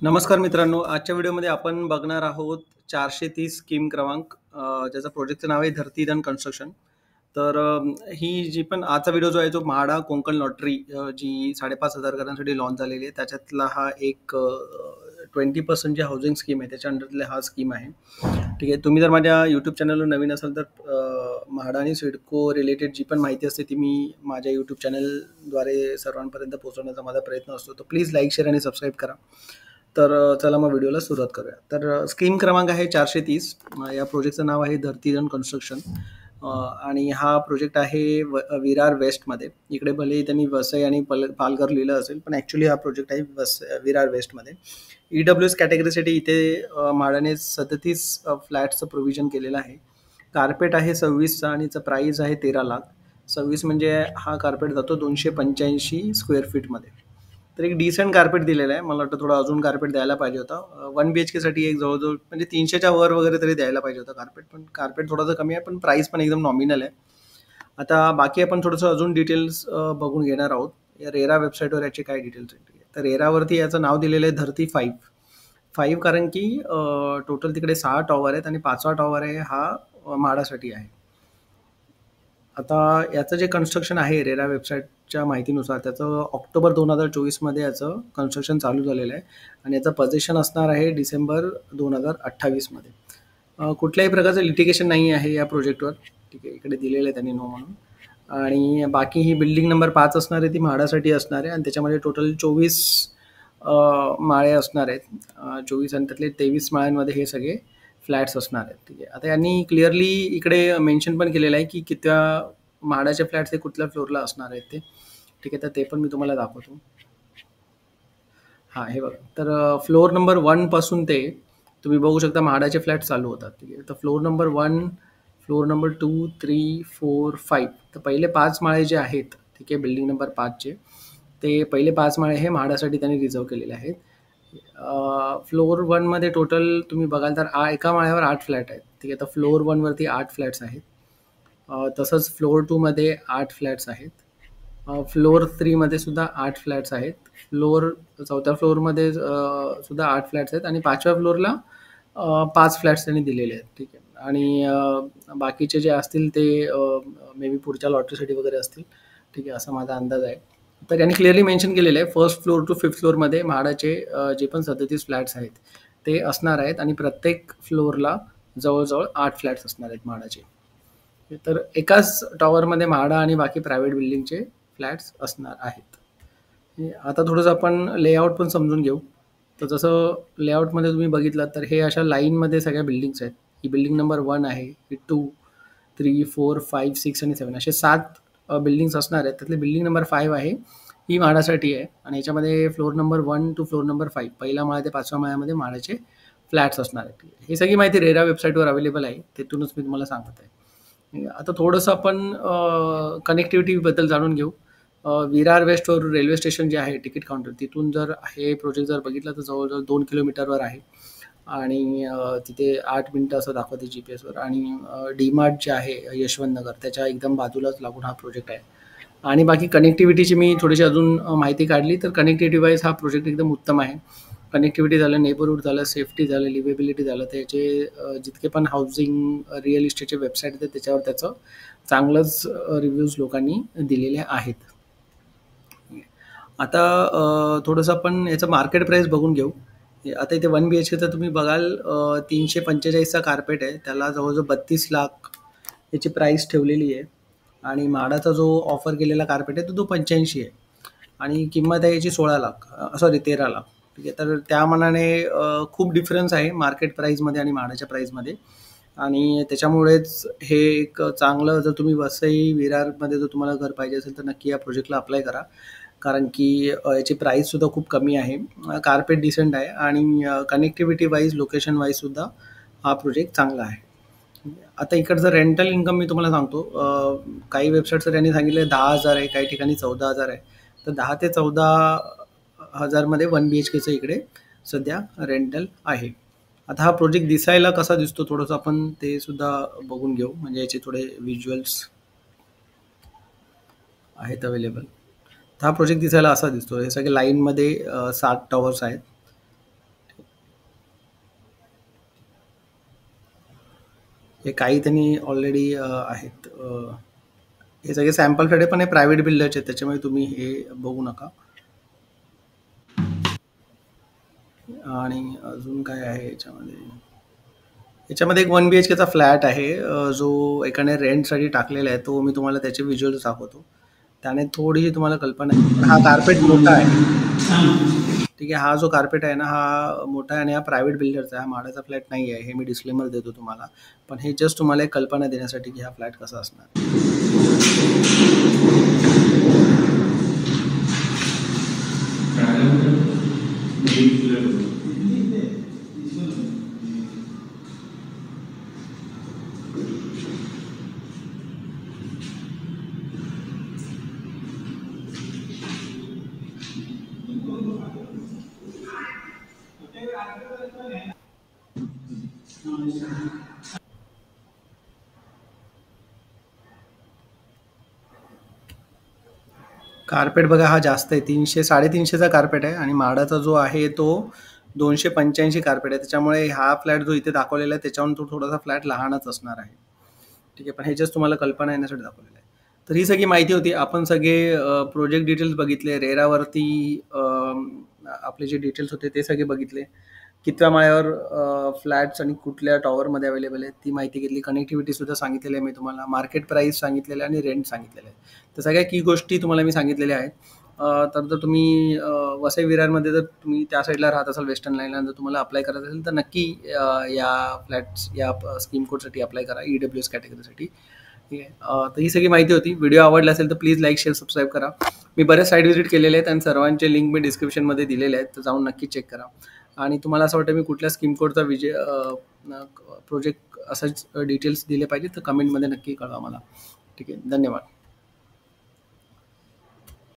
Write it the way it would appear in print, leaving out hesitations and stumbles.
नमस्कार मित्रांनो, आजच्या व्हिडिओमध्ये आपण बघणार आहोत 430 स्कीम क्रमांक ज्याचं प्रोजेक्टचं नाव आहे धरती धन कन्स्ट्रक्शन. तर ही जी पण आजचा व्हिडिओ जो आहे तो म्हाडा कोकण लॉटरी जी 5,500 घरांसाठी लॉन्च झालेली आहे त्याच्यातला हा एक 20% जी हाऊसिंग स्कीम आहे त्याच्या अंडरतला हा स्कीम आहे. ठीक आहे, तुम्ही जर माझ्या यूट्यूब चॅनलवर नवीन असाल तर म्हाडा आणि सिडको रिलेटेड जी पण माहिती असते ती मी माझ्या यूट्यूब चॅनलद्वारे सर्वांपर्यंत पोहोचवण्याचा माझा प्रयत्न असतो. तर प्लीज लाईक, शेअर आणि सबस्क्राईब करा. तर चला मग व्हिडिओला सुरुवात करूया. तर स्कीम क्रमांक आहे 430. या प्रोजेक्टचं नाव आहे धरती धन कन्स्ट्रक्शन. आणि हा प्रोजेक्ट आहे विरार वेस्टमध्ये. इकडे भले त्यांनी वसई आणि पालघर लिहिलं असेल, पण ॲक्च्युली हा प्रोजेक्ट आहे विरार वेस्टमध्ये. EWS कॅटेगरीसाठी इथे म्हाडाने 37 फ्लॅट्सचं प्रोव्हिजन केलेलं आहे. कार्पेट आहे 26चा आणि याचं प्राईज आहे 13 लाख. 26 म्हणजे हा कार्पेट जातो 285 स्क्वेअर फीटमध्ये. तर एक डिसेंट कार्पेट दिलेला आहे. मला वाटतं थोडं अजून कार्पेट द्यायला पाहिजे होता. 1 BHK साठी एक जवळजवळ म्हणजे 300च्या वर वगैरे तरी द्यायला पाहिजे होता कार्पेट, पण कार्पेट थोडंसं कमी आहे, पण प्राईस पण एकदम नॉमिनल आहे. आता बाकी आपण थोडंसं अजून डिटेल्स बघून घेणार आहोत. या रेरा वेबसाईटवर याचे काय डिटेल्स आहेत. तर रेरावरती याचं नाव दिलेलं आहे धरती 5 कारण की टोटल तिकडे 6 टॉवर आहेत आणि 5वा टॉवर आहे हा म्हाडासाठी आहे. आता याचं जे कन्स्ट्रक्शन आहे रेरा वेबसाईटच्या माहितीनुसार त्याचं ऑक्टोबर 2024मध्ये याचं कन्स्ट्रक्शन चालू झालेलं आहे आणि याचं पोझिशन असणार आहे डिसेंबर 2028मध्ये. कुठल्याही प्रकारचं लिटिगेशन नाही आहे या प्रोजेक्टवर. ठीक आहे, इकडे दिलेलं आहे त्यांनी नो म्हणून. आणि बाकी ही बिल्डिंग नंबर 5 असणार आहे ती म्हाडासाठी असणार आहे आणि त्याच्यामध्ये टोटल 24 माळे असणार आहेत. 24 आणि त्यातले 23 माळ्यांमध्ये हे सगळे फ्लॅट्स असणार आहेत. ठीक आहे, आता यांनी क्लिअरली इकडे मेन्शन पण केलेलं आहे की कित्या म्हाडाचे फ्लॅट्स हे कुठल्या फ्लोअरला असणार आहेत ते. ठीक आहे, तर ते पण मी तुम्हाला दाखवतो. हां, हे बघा. तर फ्लोअर नंबर 1 पासून ते तुम्ही बघू शकता म्हाडाचे फ्लॅट चालू होतात. ठीक आहे, तर फ्लोअर नंबर 1, फ्लोअर नंबर 2, 3, 4, 5. तर पहिले 5 माळे जे आहेत, ठीक आहे, बिल्डिंग नंबर 5चे ते पहिले 5 माळे हे म्हाडासाठी त्यांनी रिझर्व केलेले आहेत. फ्लोअर 1मध्ये टोटल तुम्ही बघाल तर एका माळ्यावर 8 फ्लॅट आहेत. ठीक आहे, तर फ्लोअर 1वरती 8 फ्लॅट्स आहेत. तसंच फ्लोअर 2मध्ये 8 फ्लॅट्स आहेत. फ्लोअर 3मध्ये सुद्धा 8 फ्लॅट्स आहेत. चौथ्या फ्लोअरमध्ये सुद्धा 8 फ्लॅट्स आहेत आणि 5व्या फ्लोअरला 5 फ्लॅट्स त्यांनी दिलेले आहेत. ठीक आहे, आणि बाकीचे जे असतील ते मे बी पुढच्या लॉटरीसाठी वगैरे असतील. ठीक आहे, असा माझा अंदाज आहे. तर यांनी क्लिअरली मेन्शन केलेलं आहे फर्स्ट फ्लोअर टू 5th फ्लोअरमध्ये म्हाडाचे जे पण 37 फ्लॅट्स आहेत ते असणार आहेत आणि प्रत्येक फ्लोअरला जवळजवळ 8 फ्लॅट्स असणार आहेत म्हाडाचे. तर एकाच टॉवरमध्ये म्हाडा आणि बाकी प्रायव्हेट बिल्डिंगचे फ्लॅट्स असणार आहेत. आता थोडंसं आपण लेआउट पण समजून घेऊ. तर जसं लेआउटमध्ये तुम्ही बघितलं तर हे अशा लाईनमध्ये सगळ्या बिल्डिंग्स आहेत. ही बिल्डिंग नंबर 1 आहे, ही 2, 3, 4, 5, 6 आणि 7 असे 7 बिल्डिंग्स असणार आहेत. त्यातली बिल्डिंग नंबर 5 आहे ही म्हाडासाठी आहे आणि याच्यामध्ये floor number 1 to floor number 5 पहिल्या माळा ते 5व्या माळ्यामध्ये म्हाडाचे फ्लॅट्स असणार आहेत. ही सगळी माहिती रेरा वेबसाईटवर अवेलेबल आहे, तिथूनच मी तुम्हाला सांगत आहे. आता थोडंसं आपण कनेक्टिव्हिटीबद्दल जाणून घेऊ. विरार वेस्टवर रेल्वे स्टेशन जे आहे तिकीट काउंटर तिथून जर हे प्रोजेक्ट जर बघितलं तर जवळजवळ 2 किलोमीटरवर आहे आणि तिथे 8 मिनिटं असं दाखवते GPS वर. आणि डीमार्ट जे आहे यशवंत नगर त्याच्या एकदम बाजूलाच लागून हा प्रोजेक्ट आहे. आणि बाकी कनेक्टिव्हिटीची मी थोडीशी अजून माहिती काढली तर कनेक्टिव्हिटी वाईज हा प्रोजेक्ट एकदम उत्तम आहे. कनेक्टिव्हिटी झालं, नेबरहूड झालं, सेफ्टी झालं, लिव्हेबिलिटी झालं, त्याचे जितके पण हाऊसिंग रिअल इस्टेटचे वेबसाईट आहेत त्याच्यावर त्याचं चांगलंच रिव्ह्यूज लोकांनी दिलेले आहेत. आता थोडंसं आपण याचं मार्केट प्राईस बघून घेऊ. आता इथे 1 BHKचं तुम्ही बघाल 345चा कार्पेट आहे, त्याला जवळजवळ 32 लाख याची प्राईस ठेवलेली आहे. आणि म्हाडाचा जो ऑफर केलेला कार्पेट आहे तो 85 आहे आणि किंमत आहे याची 16 लाख, सॉरी 13 लाख. ठीक आहे, तर त्या मानाने खूप डिफरन्स आहे मार्केट प्राईसमध्ये आणि म्हाडाच्या प्राईसमध्ये. आणि त्याच्यामुळेच हे एक चांगलं, जर तुम्ही वसई विरारमध्ये जर तुम्हाला घर पाहिजे असेल तर नक्की या प्रोजेक्टला अप्लाय करा, कारण की याची प्राईससुद्धा खूप कमी आहे, कार्पेट डिसेंट आहे आणि कनेक्टिव्हिटी वाईज, लोकेशन वाईजसुद्धा हा प्रोजेक्ट चांगला आहे. आता इकडचं रेंटल इन्कम मी तुम्हाला सांगतो. काही वेबसाईटवर त्यांनी सांगितलं 10,000 आहे, काही ठिकाणी 14,000 आहे. तर 10 ते 14,000मध्ये 1 BHKचं इकडे सध्या रेंटल आहे. आता हा प्रोजेक्ट दिसायला कसा दिसतो थोडंसं आपण ते सुद्धा बघून घेऊ, म्हणजे याचे थोडे व्हिज्युअल्स आहेत अवेलेबल. हा प्रोजेक्ट दिसायला असा दिसतो. हे सगळे लाईनमध्ये 7 टॉवर्स आहेत. हे काही त्यांनी ऑलरेडी आहेत. हे सगळे सॅम्पल फ्लॅट आहे, पण हे प्रायव्हेट बिल्डरचे आहेत, त्याच्यामुळे तुम्ही हे बघू नका. आणि अजून काय आहे याच्यामध्ये? याच्यामध्ये एक 1 BHKचा फ्लॅट आहे, जो एकाने रेंटसाठी टाकलेला आहे. तो मी तुम्हाला त्याचे व्हिज्युअल्स दाखवतो. त्याने थोडीशी तुम्हाला कल्पना येईल. पण हा कार्पेट मोठा आहे. ठीक आहे. हा जो कार्पेट आहे ना, हा मोठा आहे आणि हा प्रायव्हेट बिल्डरचा आहे. हा म्हाडाचा फ्लॅट नाही आहे. हे मी डिस्क्लेमर देतो तुम्हाला. पण हे जस्ट तुम्हाला एक कल्पना देण्यासाठी की हा फ्लॅट कसा असणार. कार्पेट बघा हा जास्त आहे. 300-350चा कार्पेट आहे आणि म्हाडाचा जो आहे तो 285 कार्पेट आहे. त्याच्यामुळे हा फ्लॅट जो इथे दाखवलेला आहे त्याच्याहून तो थोडासा फ्लॅट लहानच असणार आहे. ठीक आहे. पण हे जस्ट तुम्हाला कल्पना येण्यासाठी दाखवलेलं आहे. तर ही सगळी माहिती होती. आपण सगळे प्रोजेक्ट डिटेल्स बघितले. रेरावरती आपले जे डिटेल्स होते ते सगळे बघितले. कितव्या माळ्यावर फ्लॅट्स आणि कुठल्या टॉवरमध्ये अवेलेबल आहेत ती माहिती घेतली. कनेक्टिव्हिटीसुद्धा सांगितलेली आहे मी तुम्हाला. मार्केट प्राईस सांगितलेलं आहे आणि रेंट सांगितलेलं आहे. तर सगळ्या की गोष्टी तुम्हाला मी सांगितलेल्या आहेत. तर जर तुम्ही वसई विरारमध्ये जर तुम्ही त्या साईडला राहत असाल वेस्टर्न लाईनला, जर तुम्हाला अप्लाय करायचं असेल तर नक्की या फ्लॅट्स या स्कीम कोडसाठी अप्लाय करा, EWS कॅटेगरीसाठी. ठीक आहे. तर ही सगळी माहिती होती. व्हिडिओ आवडला असेल तर प्लीज लाईक, शेअर, सबस्क्राईब करा. मी बऱ्याच साईट व्हिजिट केलेले आहेत आणि सर्वांचे लिंक मी डिस्क्रिप्शनमध्ये दिलेले आहेत, तर जाऊन नक्की चेक करा. आणि तुम्हाला असं वाटतं मी कुठल्या स्कीम कोडचा प्रोजेक्ट असंच डिटेल्स दिले पाहिजे तर कमेंटमध्ये नक्की कळवा मला. ठीक आहे. धन्यवाद.